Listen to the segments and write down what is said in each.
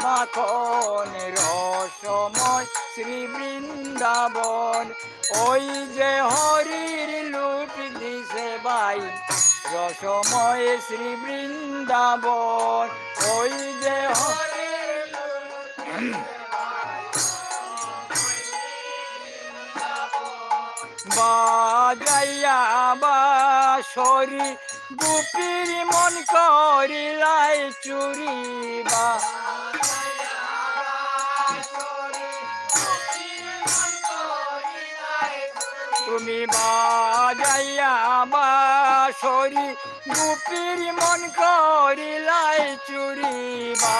মাখন রসময় শ্রী বৃন্দাবন। ওই যে হরির লুট দিছে বাই রসময় শ্রী বৃন্দাবন। ওই যে বাজাইয়া বাঁশরি গোপীর মন করিলাই চুরি বা তুমি বাজাইয়া বাঁশরি গোপীর মন করিলাই চুরি বা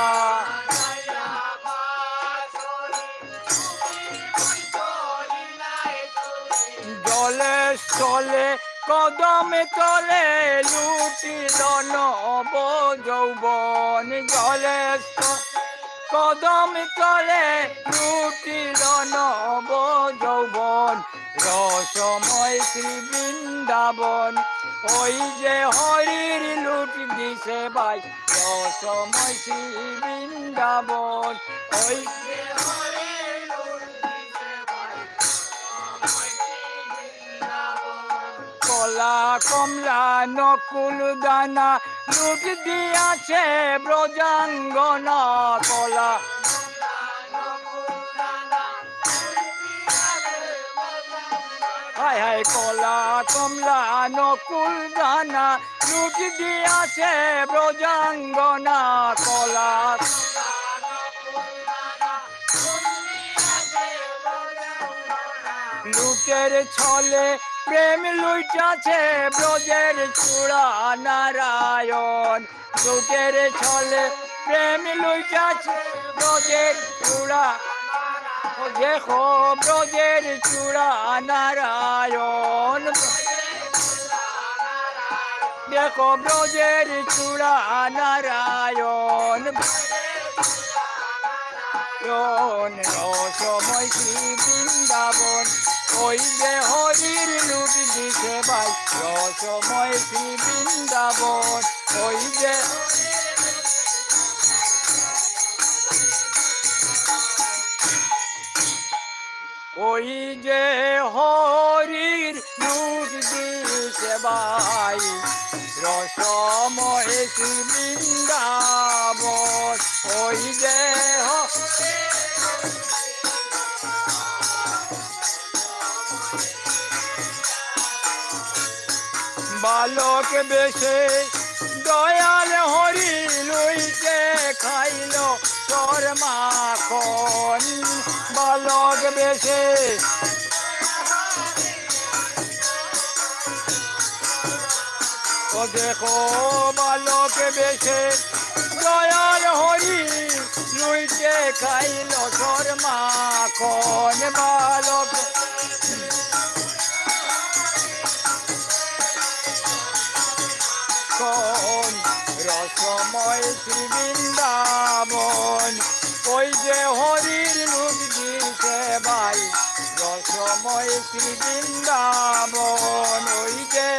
জলে স্থলে কদমে তলে লুটিল নব যৌবন। জলে কদম তলে লুটিল নব যৌবন। রসময় শ্রী বৃন্দাবন। ওই যে হরির লুট দিছে বাই রসময় শ্রী বৃন্দাবন। ওই কলা কমলা নকুল দানা লুট দিয়াছে ব্রজাঙ্গনা। কলা হায় হায় কলা কমলা নকুল দানা লুট দিয়াছে ব্রজাঙ্গনা। কলা লুটের ছলে প্রেম লুটাছে ব্রজের চূড়া নারায়ণ। লুটের ছলে প্রেম লুটাছে ব্রজের চূড়া। দেখো ব্রজের চূড়া নারায়ণ। দেখো ব্রজের চূড়া নারায়ণ। রসময় শ্রী বৃন্দাবন। ওই যে হরির লুট দিছে ভাই রসময় শ্রী বৃন্দাবন। ওই যে ওই যে হরির লুট দিছে ভাই রসময় শ্রী বৃন্দাবন। ওই যে বালক বেশে দয়াল হরি লইতে খাইল তোর মাখন। বালক বেশে ও দেখো বালক বেশে দয়াল হরি লইতে খাইল তোর মাখন। বালক রসময় শ্রী বৃন্দাবন। ওই যে হরির লুট দিছে ভাই রসময় শ্রী বৃন্দাবন। ওই যে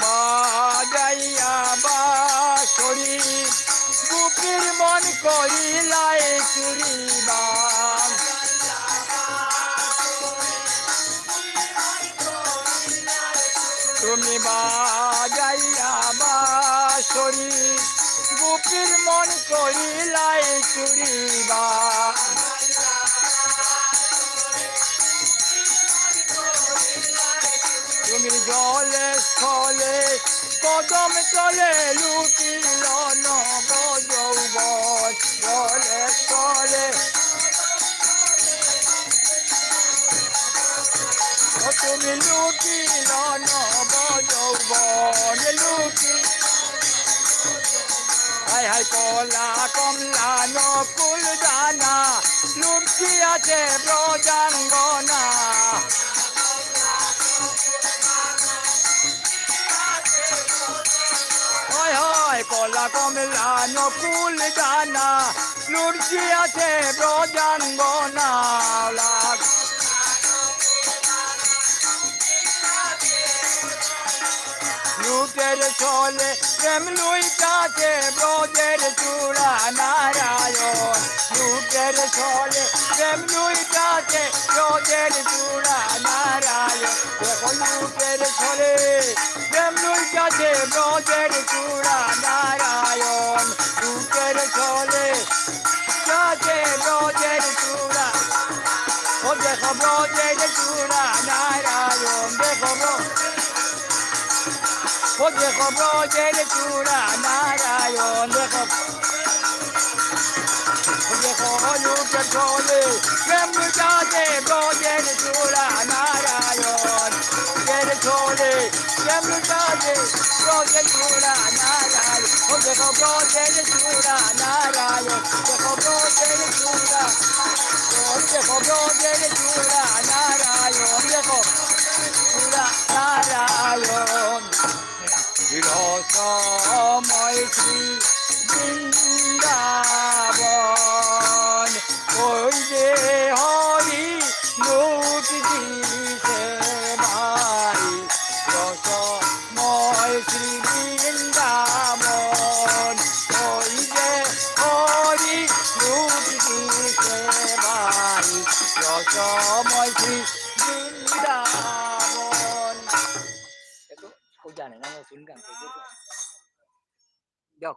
বাজাইয়া বাঁশরি গোপীর মন করিলাই চুরি বা তুমি বাজাইয়া বাঁশরি গোপীর মন করিলাই চুরি বা তুমি জলে স্থলে কদম তলে লুটিল নব যৌবন। জলে স্থলে তুমি লুটিল নব যৌবন। লুটি হায় হায় কলা কমলা নকুল দানা লুটিয়াছে ব্রজাঙ্গনা। হয় হয় কলা কমলা নকুল দানা লুটিয়াছে ব্রজাঙ্গনা। লুটের চলে প্রেম লুইটাছে ব্রজের চূড়া নারায়ণ লুটের চলে প্রেম লুইটাছে ব্রজের চূড়া নারায়ণ দেখো লুটের চলে প্রেম লুইটাছে ব্রজের চূড়া নারায়ণ লুটের চলে যাচ্ছে ব্রজের চূড়া ও দেখো ব্রজের চূড়া নারায়ণ দেখো ও দেখো ব্রজের চূড়া নারায়ণ দেখো দেখো লুটের চলে প্রেম লুটাতে ব্রজের চূড়া নারায়ণ লুটের চলে প্রেম লুটাতে ব্রজের চূড়া নারায়ণ ও দেখো ব্রজের চূড়া নারায়ণ দেখো ব্রজের চূড়া দেখো ব্রজের চূড়া নারায়ণ দেখো চূড়া নারায়ণ রসময় শ্রী বৃন্দাবন ওই যে হরি লুট দিছে ভাই রসময় শ্রী বৃন্দাবন ওই যে হরি লুট দিছে ভাই রসময় শ্রী বৃন্দাবন জানে না শুনগান দেখ